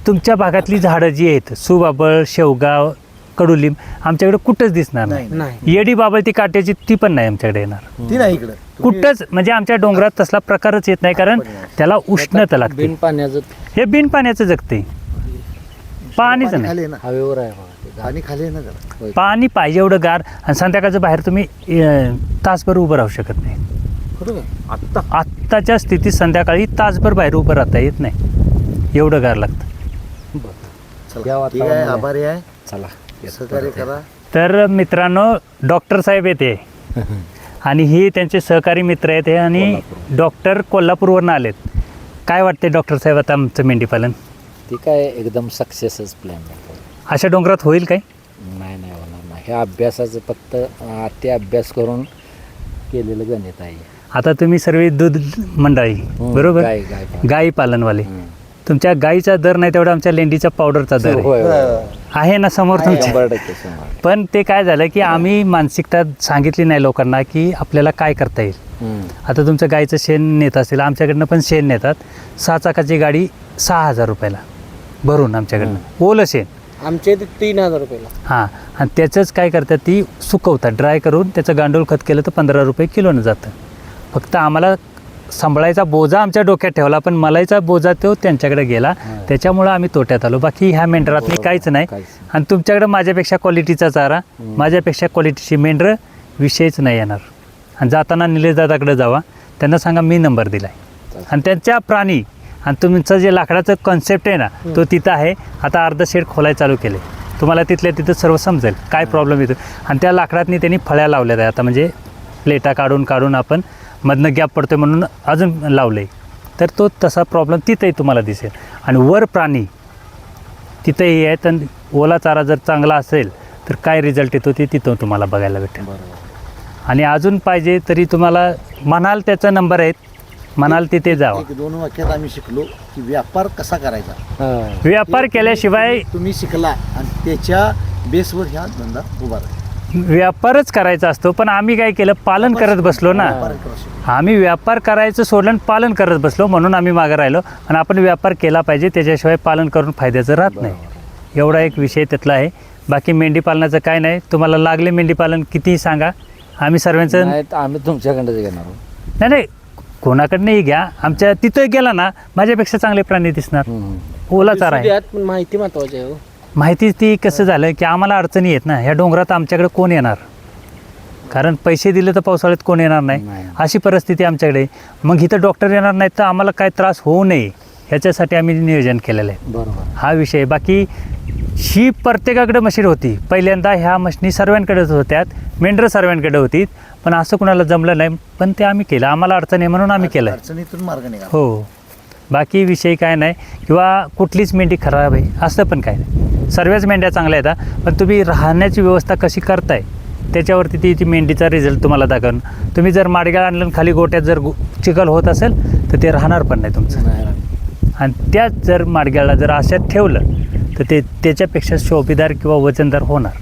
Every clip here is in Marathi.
तुमच्या भागातली झाडं जी आहेत सुबाबळ, शेवगाव, कडुलिंब आमच्याकडे कुठंच दिसणार नाही. येडी बाबळ ती काट्याची ती पण नाही आमच्याकडे येणार. ती नाही इकडं कुठंच म्हणजे आमच्या डोंगरात तसला प्रकारच येत नाही, कारण त्याला उष्णता लागते. बिन पाण्याचं हे बिन पाण्याचं जगते, पाणीच नाही. खाली आहे ना, हवेवर आहे बघा ते. पाणी खाली आहे ना जरा. पाणी पाहिजे एवढं गार, आणि संध्याकाळचं बाहेर तुम्ही तासभर उभं राहू शकत नाही. आत्ता आत्ताच्या स्थितीत संध्याकाळी तासभर बाहेर उभं राहता येत नाही, एवढं गार लागतं. चला, या ठीक आहे, वातावरणात. आभारी आहे, चला सहकार्य करा. तर मित्रांनो, डॉक्टर साहेब येते आणि ही त्यांचे सहकारी मित्र आहेत हे, आणि डॉक्टर कोल्हापूरवरून आलेत. काय वाटते डॉक्टर साहेब आता आमचं मेंढीपालन ती काय एकदम सक्सेसच प्लॅन अशा डोंगरात होईल काय? नाही होणार नाही. हे अभ्यासाचं फक्त ते अभ्यास करून केलेलं गणित आहे. आता तुम्ही सर्व दूध मंडळी बरोबर, गाय गाई पालनवाले, तुमच्या गाईचा दर नाही तेवढा आमच्या लेंडीचा पावडरचा दर होय आहे ना समोर तुमच्या. 100%. पण ते काय झालं की आम्ही मानसिकता सांगितली नाही लोकांना की आपल्याला काय करता येईल. आता तुमचं गाईचं शेण नेत असेल, आमच्याकडनं पण शेण नेतात. 6 चाकाची गाडी 6,000 रुपयाला भरून आमच्याकडनं ओलं शेण. आमच्या इथे 3,000 रुपयाला. हां, आणि त्याचंच काय करतात ती सुकवतात, ड्राय करून त्याचं गांडूळ खत केलं तर 15 रुपये किलोनं जातं. फक्त आम्हाला सांभाळायचा बोजा आमच्या डोक्यात ठेवला, पण मलाईचा बोजा तो त्यांच्याकडे गेला, त्याच्यामुळं आम्ही तोट्यात आलो. बाकी ह्या मेंढरातली काहीच नाही. आणि तुमच्याकडे माझ्यापेक्षा क्वालिटीचा चारा, माझ्यापेक्षा क्वालिटीची मेंढरं विषयच नाही येणार. आणि जाताना निलेश दादाकडे जावा, त्यांना सांगा मी नंबर दिला आहे, आणि त्यांच्या प्राणी आणि तुमचं जे लाकडाचं कॉन्सेप्ट आहे ना तो तिथं आहे. आता अर्ध शेड खोलाय चालू केले, तुम्हाला तिथल्या तिथं सर्व समजेल काय प्रॉब्लेम येतो. आणि त्या लाकडातनी त्यांनी फळ्या लावल्यात आहे आता, म्हणजे प्लेटा काढून आपण मधनं गॅप पडतोय म्हणून अजून लावलं आहे. तर तो तसा प्रॉब्लेम तिथंही तुम्हाला दिसेल. आणि वर प्राणी तिथंही आहेत, आणि ओला चारा जर चांगला असेल तर काय रिझल्ट येतो ते तिथं तुम्हाला बघायला भेटेल. आणि अजून पाहिजे तरी तुम्हाला म्हणाल त्याचा नंबर आहेत, म्हणाल तिथे जावा. 1-2 वाक्यात आम्ही शिकलो की व्यापार कसा करायचा. व्यापार केल्याशिवाय तुम्ही शिकला आणि त्याच्या बेसवर ह्या धंदा उभा राहिला. व्यापारच करायचा असतो, पण आम्ही काय केलं, पालन करत बसलो ना. आम्ही व्यापार करायचं सोडलं आणि पालन करत बसलो, म्हणून आम्ही मागं राहिलो. आणि आपण व्यापार केला पाहिजे, त्याच्याशिवाय पालन करून फायद्याचं राहत नाही. एवढा एक विषय त्यातला आहे. बाकी मेंढी पालनाचं काय नाही. तुम्हाला लागले मेंढी पालन कितीही सांगा, आम्ही सर्वांचं आम्ही तुमच्याकडे घेणार आहोत. नाही कोणाकडनंही घ्या, आमच्या तिथं गेला ना माझ्यापेक्षा चांगले प्राणी दिसणार. ओला चारा आहे. पण माहिती महत्वाची आहे. माहिती ती कसं झालं की आम्हाला अडचणी येत ना, ह्या डोंगरात आमच्याकडे कोण येणार, कारण पैसे दिले तर पावसाळ्यात कोण येणार नाही, अशी परिस्थिती आमच्याकडे. मग इथं डॉक्टर येणार नाहीत तर आम्हाला काय त्रास होऊ नये ह्याच्यासाठी आम्ही नियोजन केलेलं आहे. बरोबर, हा विषय. बाकी ही प्रत्येकाकडे मशीन होती पहिल्यांदा, ह्या मशिनी सर्वांकडेच होत्यात, मेंढरं सर्वांकडे होती, पण असं कुणाला जमलं नाही. पण ते आम्ही केलं, आम्हाला अडचण आहे म्हणून आम्ही केलं. अडचणीतून मार्ग निघाला. हो, बाकी विषय काय नाही, किंवा कुठलीच मेंढी खराब आहे असं पण काय नाही. सर्वच मेंढ्या चांगल्या आहेत, पण तुम्ही राहण्याची व्यवस्था कशी करताय त्याच्यावरती ती मेंढीचा रिझल्ट तुम्हाला दाखवून. तुम्ही जर माडगाळ आणलं खाली गोट्यात जर चिखल होत असेल तर ते राहणार पण नाही तुमचं. आणि त्याच जर माडगाळला जर अशात ठेवलं तर ते त्याच्यापेक्षा शोभीदार किंवा वजनदार होणार,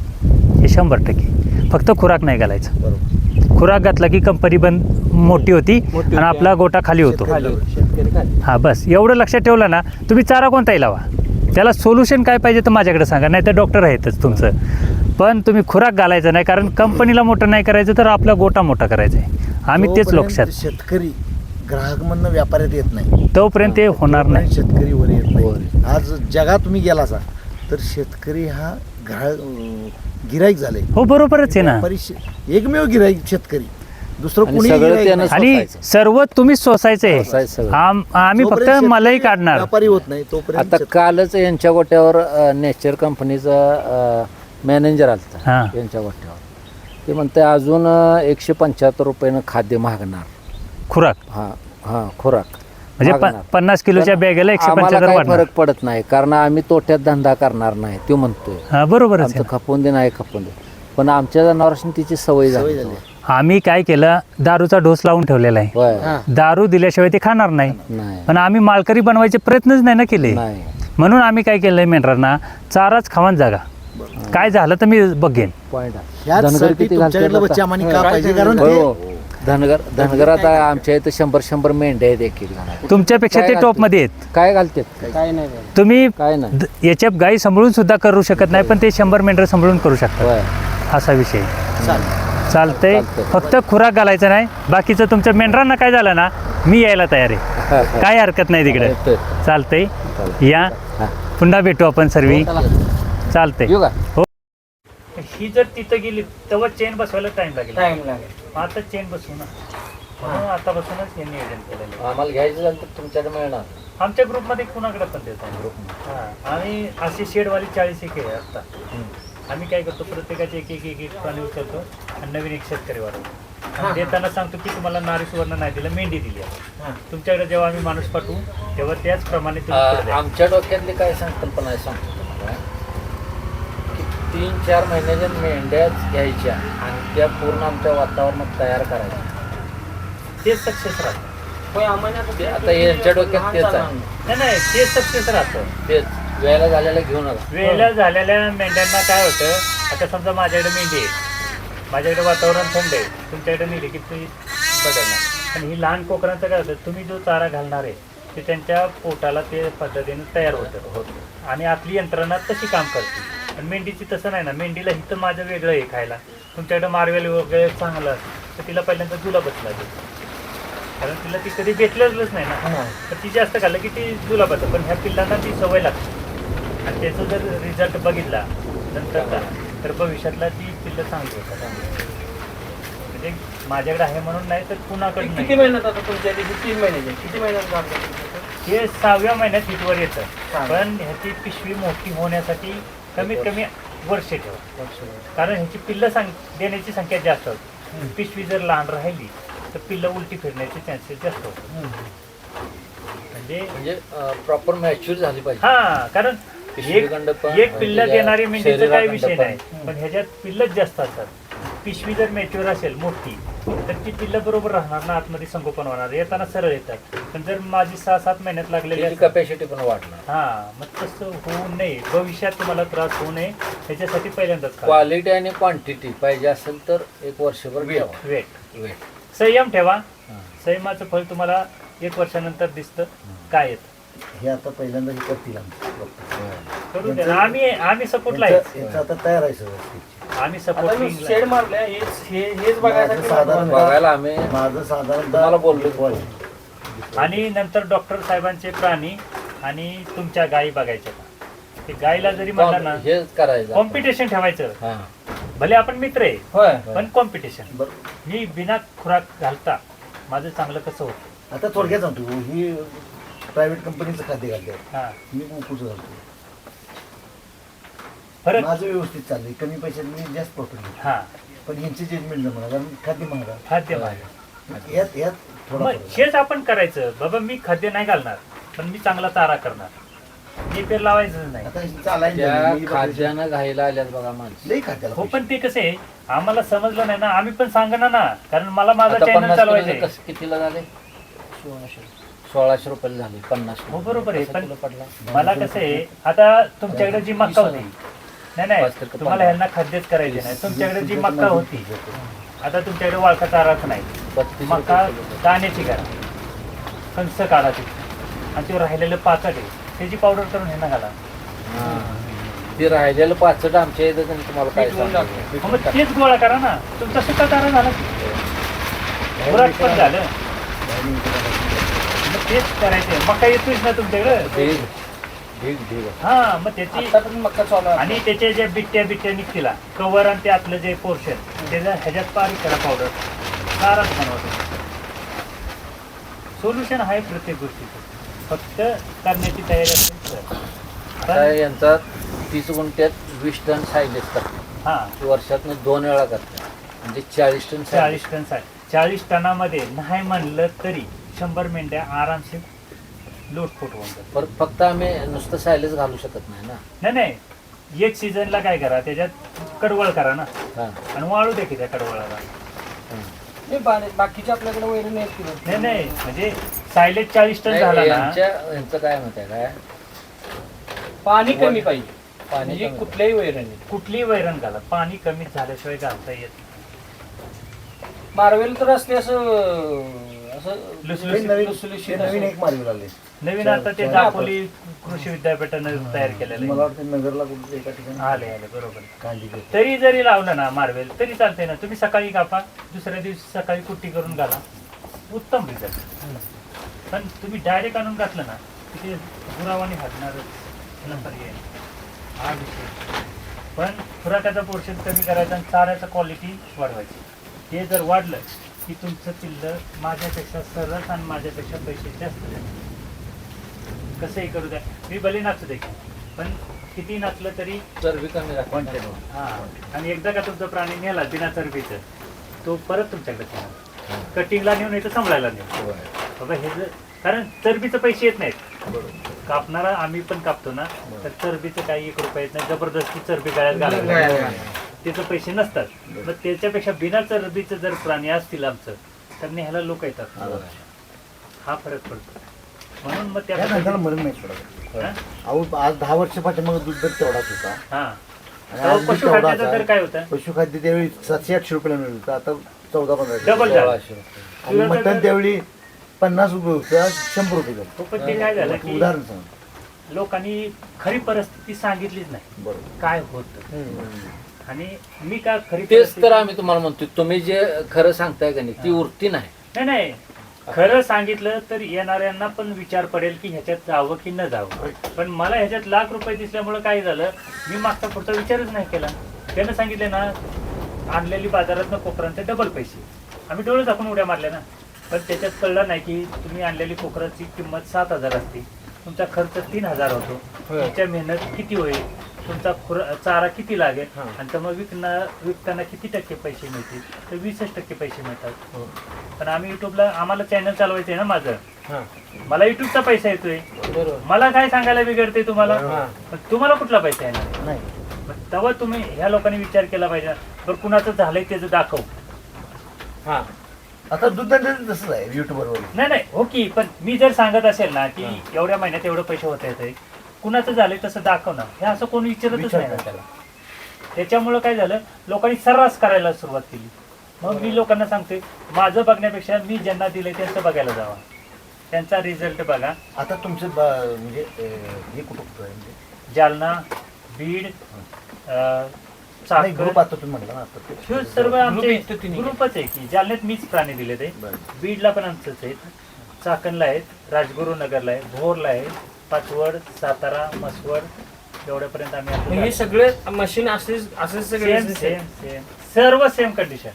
हे 100%. फक्त खुराक नाही घालायचं. बरोबर. खुराक घातला की कंपनी बंद मोठी होती आणि आपला गोटा खाली होतो. हां, बस एवढं लक्षात ठेवलं ना, तुम्ही चारा कोणताही लावा, त्याला सोल्युशन काय पाहिजे तर माझ्याकडे सांगा, नाही तर डॉक्टर आहेतच तुमचं. पण तुम्ही खुराक घालायचं नाही, कारण कंपनीला मोठं नाही करायचं तर आपला गोटा मोठा करायचा आहे. आम्ही तेच लक्षात. शेतकरी ग्राहक म्हणणं व्यापाऱ्यात येत नाही तोपर्यंत ते होणार नाही. शेतकरी वर येत नाही. आज जगात तुम्ही गेला तर शेतकरी हा गिराईक झाले. हो, बरोबरच आहे ना. एकमेव गिराईक शेतकरी, दुसरं आणि कोणी सगळं गिऱ्हाईक त्यानं नाही. आणि सर्व तुम्हीच सोसायचं आहे. आम्ही फक्त जोपर्यंत मलाई शेतकरी काढणार. व्यापारी होत नाही तोपर्यंत आता कालच यांच्या गोट्यावर नेचर कंपनीचा मॅनेजर आलता हां. यांच्या गोट्यावर. ते म्हणते अजून 175 रुपयानं खाद्य मागणार. खुराक खुराक म्हणजे मागणार. 50 किलोच्या बॅगेला आम्हाला 175 काही वाढणार. फरक पडत नाही, कारण आम्ही तोट्यात धंदा करणार नाही. तो म्हणतोय हां, बरोबरच आहे. आमचं खपून दे नाही खपून दे, पण आमच्या जनावरांनी तिची सवय झाली. आम्ही काय केलं, दारूचा डोस लावून ठेवलेला आहे. होय. दारू दिल्याशिवाय ते खाणार नाही. नाही पण आम्ही मालकरी बनवायचे प्रयत्नच नाही ना केले. नाही. म्हणून आम्ही काय केलंय, मेंढरांना चाराच खावान जागा. काय झालं तर मी बघेन. पॉइंट ह्याचसाठी तुमच्याकडलं बच्चा आम्हाला का पाहिजे, कारण हो. ते धनगरात आमच्या इथं 100 मेंढ्या आहेत एक जण. तुमच्यापेक्षा काय ते घालतात? टॉपमध्ये आहेत. काय घालतात काय नाही झालं. तुम्ही काय नाही याच्या गाई सांभाळून सुद्धा करू शकत नाही, पण ते 100 मेंढर सांभाळून करू शकतात. होय. असा विषय चालेल. चालतंय. फक्त खुराक घालायचं नाही, बाकीचं तुमच्या मेंढरांना काय झालं ना, मी यायला तयार आहे, काय हरकत नाही तिकडे. येतोय. चालतंय, चालतंय. या हा. पुन्हा भेटू आपण सर्वी. चालतंय. येऊ का? ही जर तिथं गेली तेव्हा चेन बसवायला टाइम लागेल. टाइम लागेल. आता चेन बसवू ना, म्हणून आतापासूनच हे नियोजन केलेलं आहे. आम्हाला घ्यायचं झालं तर तुमच्याकडे मिळणार. आमच्या ग्रुपमध्ये कुणाकडे पण देतो हां. आणि अशी शेडवाली 40 एक आहे आता. आम्ही काय करतो, प्रत्येकाचे एक प्राणी उचलतो आणि नवीन एक शेतकरी वाढवतो. आणि देताना सांगतो की तुम्हाला नारी सुवर्ण नाही दिलं, मेंढी दिली आहे. तुमच्याकडे जेव्हा आम्ही माणूस पाठवू तेव्हा त्याचप्रमाणे तुम्ही पुढे द्या. आमच्या डोक्यातली काय संकल्पना आहे सांगतो तुम्हाला की 3-4 महिन्याच्या मेंढ्याच घ्यायच्या आणि त्या पूर्ण आमच्या वातावरणात तयार करायच्या. तेच सक्सेस राहतं. होय, आम्हाला ते आता यांच्या डोक्यात तेच आहे. नाही तेच सक्सेस राहतं. तेच वेळेला झालेला घेऊन आला. वेळेला झालेल्या मेंढ्यांना काय होतं, आता समजा माझ्याकडे मेंढी आहे, माझ्याकडे वातावरण थंड आहे, तुमच्याकडे नेली की तुम्ही बदलणार. पण ही लहान कोकरांचं काय होतं, तुम्ही जो चारा घालणार आहे ते त्यांच्या पोटाला ते पद्धतीने तयार होतं आणि आपली यंत्रणा तशी काम करते. आणि मेंढीची तसं नाही ना, मेंढीला इथं माझं वेगळं आहे खायला, तुमच्याकडे मारवेल वगैरे चांगलं तर तिला पहिल्यांदा जुला बसला जातो, कारण तिला ती कधी भेटलेलंच नाही ना. तर ती जास्त खाल्लं की ती जुला बसतं, पण ह्या पिल्लांना ती सवय लागते. आणि त्याचा जर रिझल्ट बघितला नंतरचा तर भविष्यातला ती पिल्लं चांगली होतात. म्हणजे माझ्याकडे आहे म्हणून नाही तर कुणाकडे किती नाही. महिन्यात आता तुमच्या इथे 3 महिन्याचे किती महिन्यात काम करतात? हे 6व्या महिन्यात हिटवर येतं, हा. पण ह्याची पिशवी मोठी होण्यासाठी कमीत कमी वर्ष ठेवा, कारण ह्याची पिल्लं देण्याची संख्या जास्त होती. पिशवी जर लहान राहिली तर पिल्लं उलटी फिरण्याचे चान्सेस जास्त होतात. म्हणजे प्रॉपर मॅच्युअर झाली पाहिजे. हा, कारण पिशवीखंड पण एक पिल्लं म्हणजे देणारी मेंढीचा काही शरीराखंड विषय पण. नाही, पण ह्याच्यात पिल्लच जास्त असतात. पिशवी जर मॅच्युअर असेल मोठी तर ती पिल्लं बरोबर राहणार ना, आतमध्ये संगोपन होणार, येताना सरळ येतात. पण जर माझी 6-7 महिन्यात लागलेली त्याची असेल, कपॅसिटी पण वाढणार. हा, मग तसं होऊ नये, भविष्यात तुम्हाला त्रास होऊ नये त्याच्यासाठी पहिल्यांदाच क्वालिटी आणि क्वांटिटी पाहिजे असेल तर 1 वर्षभर ठेवा. वेट संयम ठेवा. संयमाचं फळ तुम्हाला 1 वर्षानंतर दिसतं काय येतं. हे आता पहिल्यांदा हे करतील आमचे करू द्या ना. आम्ही सपोर्टला यांचं आता तयार आहे सगळं. आम्ही आता मी सपोर्टिंग शेड मारले, हेच बघायसाठी माझं साधारण बघायला आम्ही माझं साधारणतः तुम्हाला बोललो. होय. आणि नंतर डॉक्टर साहेबांचे प्राणी आणि तुमच्या गायी बघायच्या. ते गायीला जरी म्हणलं ना, हेच करायचं. कॉम्पिटिशन ठेवायचं. हा. भले आपण मित्र आहे होय. पण कॉम्पिटिशन. बरं, मी बिना खुराक घालता माझं चांगलं कसं होतं. आता थोडक्यात सांगतो, ही प्रायव्हेट कंपनीचं खाद्य घालतात, हा, मी कुकूचं घालतो. फरक. माझं व्यवस्थित चाललंय, कमी पैशात मी जास्त प्रॉफिट घेतो. हा, पण ह्यांची जजमेंट म्हणा, कारण खाद्य महागा. खाद्य मागे यात थोडा मग फरक आहे. हेच आपण करायचं. बाबा मी खाद्य नाही घालणार, पण मी चांगला चारा करणार. मी पेर लावायचं नाही. आता हे चालायचं त्या नाही, मी खाद्यानं घायला आल्यात बघा माणसं. लई खाद्याला हो, पैसे. पण ते कसं आहे, आम्हाला समजलं नाही ना, आम्ही पण सांगणार ना, कारण मला माझा आता चॅनल 50 चालवायचा किलोचं आहे. कसं कितीला झाले? 1600 रुपये झाले. 50 हो, बरोबर आहे. कसा पण किलो पडला? मला कसं आहे, आता तुमच्याकडे जी मक्का होती, नाही 5 तुम्हाला ह्यांना खाद्यच करायचे नाही. तुमच्याकडे जी मक्का होती, आता तुमच्याकडे वाळका चाराच नाही. 32 मका रुपये. दाण्याची करा, कंस काढा ती, आणि ते राहिलेलं पाचट आहे त्याची पावडर करून ह्यांना घाला. हा. ते राहिलेलं 65 आमच्या इथं त्यांनी तुम्हाला काय पीठ होऊन सांगतो. मग तेच गोळा करा ना, तुमचा सुका चारा झाला की. खुराक पण झालं, मग तेच करायचंय. मका येतोच ना तुमच्याकडे. ढीग ढीग ढीग. हा, मग त्याची आता पण मक्का चालू आहे. आणि त्याचे जे बिट्ट्या निघतील कवर आणि ते आतलं जे पोर्शन त्याच्या ह्याच्यात बारीक करा पावडर, चाराच बनवतो. सोल्युशन आहे प्रत्येक गोष्टीचं, फक्त करण्याची तयारी असेल तर. आता यांचा 30 गुंठ्यात 20 टन सायलेज करतात. हा, वर्षातनं 2 वेळा करतात, म्हणजे 40 टन 40 टन 40 टनामध्ये नाही म्हणलं तरी 100 मेंढ्या आरामशीर लोटपोट होऊन जातात. परत फक्त आम्ही नुसतं सायलेज घालू शकत नाही ना. नाही एक सीझनला काय करा, त्याच्यात कडवळ करा ना, हा. आणि वाळू दे की त्या कडवळाला. बाकीचे आपल्याकडे वैरण आहेत की नाही? नाही म्हणजे सायलेज 40 टन नाही, झाला ना, यांचं काय मत आहे काय? पाणी कमी पाहिजे. पाणी म्हणजे कमी. कुठल्याही वैरण कुठलीही वैरण घाला, पाणी कमी झाल्याशिवाय घालता येत मार्वेल तर असते असं लुसलुसीत. हे नवीन एक मार्गी लागले नवीन आता ते दापोली कृषी विद्यापीठानं तयार केलेलं मला आहे. वाटतं नगरला कुठे एका ठिकाणी आले बरोबर. कांदी तरी जरी लावलं ना मार्वेल तरी चालते ना. तुम्ही सकाळी कापा, दुसऱ्या दिवशी सकाळी कुट्टी करून घाला, उत्तम रिझल्ट. पण तुम्ही डायरेक्ट आणून घातलं ना की ते गुरावाने हटणारच, त्याला पर्याय नाही. हा विषय. पण खुराकाचा पोर्शन कमी करायचा आणि चाऱ्याचा क्वालिटी वाढवायची. ते जर वाढलं की तुमचं पिल्लं माझ्यापेक्षा सरस आणि माझ्यापेक्षा पैसे जास्त द्या. कसंही करू द्या, मी भले नाचू दे पण किती नाचलं तरी चरबी कमी राखते. हा. आणि एकदा का तुमचा प्राणी नेला बिना चरबीचं, तो परत तुमच्याकडे येणार. कटिंगला नेऊन येतं सांभाळायला नेऊ बाबा. हे जर कारण चरबीचे पैसे येत नाहीत, कापणारा आम्ही पण कापतो ना, तर चरबीचं काही 1 रुपया येत नाही. जबरदस्ती चरबी गळ्यात घालायला त्याचे पैसे नसतात. मग त्याच्यापेक्षा बिना चरबीचं जर प्राणी असतील आमचं तर न्यायला लोक येतात. हा फरक पडतो. म्हणून मग त्या नंतर मरण नाही पडत. हा? अहो आज 10 वर्ष पाठीमागे दूध दर तेवढाच होता हा. आणि आज दूध तेवढा पशुखाद्याचा दर काय होता? पशुखाद्य त्यावेळी 700-800 रुपयाला मिळत होतं, आता 14-15 डबल झाला. आणि मटण त्यावेळी 50 रुपये होतं, आज 100 रुपये झालं. हो, पण ते काय झालं की उदाहरण सांग. लोकांनी खरी परिस्थिती सांगितलीच नाही बरोबर. काय होत. आणि मी का खरी तेच परिस्थिती- तर आम्ही तुम्हाला म्हणतोय, तुम्ही जे खरं सांगताय का नाही ती वृत्ती नाही. नाही नाही, खरं सांगितलं तर येणाऱ्यांना पण विचार पडेल की ह्याच्यात जावं की न जावं. पण मला ह्याच्यात लाख रुपये दिसल्यामुळं काय झालं, मी मागचा पुढचा विचारच नाही केला. त्यानं सांगितले ना आणलेली बाजारातनं कोकरांचे डबल पैसे, आम्ही डोळे झाकून उड्या मारल्या ना. पण त्याच्यात कळलं नाही की तुम्ही आणलेली कोकराची किंमत 7,000 असते, तुमचा खर्च 3,000 होतो, तुमच्या मेहनत किती होईल, तुमचा चारा किती लागेल, आणि तर मग विकताना किती टक्के पैसे मिळतील, तर 20% पैसे मिळतात. पण आम्ही युट्यूबला, आम्हाला चॅनल चालवायचं आहे ना माझं, मला युट्यूबचा पैसा येतोय, मला काय सांगायला बिघडते तुम्हाला, पण तुम्हाला कुठला पैसा येणार नाही. मग तेव्हा तुम्ही ह्या लोकांनी विचार केला पाहिजे. बरं कुणाचं झालंय त्याचं दाखव. आता दुधाचं तसंच आहे युट्यूबवर. नाही नाही हो की, पण मी जर सांगत असेल ना की एवढ्या महिन्यात एवढं पैसे होत आहेत, कुणाचं झालंय तसं दाखव ना, हे असं कोणी विचारतच नाही ना त्याला. त्याच्यामुळं काय झालं, लोकांनी सर्रास करायला सुरुवात केली. मग मी लोकांना सांगते, माझं बघण्यापेक्षा मी ज्यांना दिलंय त्यांचं बघायला जावा, त्यांचा रिझल्ट बघा. आता तुमचं म्हणजे हे कुठं कुठं आहे म्हणजे जालना, बीड, चाकण, ग्रुप आता तुम्ही म्हटलं ना आता ते. हे सर्व आमचे इथं तिन्ही. ग्रुपच आहे की जालन्यात मीच प्राणी दिले ते. बरं. बीडला पण आमचंच आहेत, चाकणला आहेत, राजगुरुनगरला आहे, भोरला आहे, पाचवड, सातारा, मसवड, एवढ्यापर्यंत आम्ही हे आपलं सगळे मशीन असेच सगळे सेम सेम सेम सर्व सेम कंडिशन.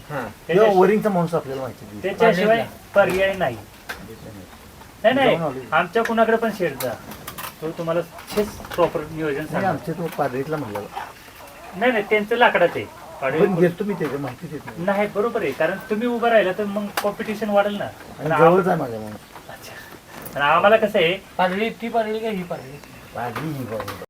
तेव्हा वरिंगचा माणूस आपल्याला माहिती दिली. त्याच्याशिवाय पर्याय नाही. नाही नाही, जाऊन आलोय. आमच्या कुणाकडे पण शेड जा, तो तुम्हाला प्रॉपर नियोजन नाही, सांगा. आमच्या तो पारडीतला म्हणलं नाही नाही, त्यांचं लाकडाचं आहे. पण पाडवी- गेलतो मी त्याच्या माहिती देत नाही. नाही बरोबर आहे, कारण तुम्ही उभं राहिला तर मग कॉम्पिटिशन वाढेल ना. आणि जवळच आहे माझ्या माणूस. अच्छा. आणि आम्हाला कसं आहे, पाडळी ती पाडळी का ही पाडळी? पारडी ही बाबा.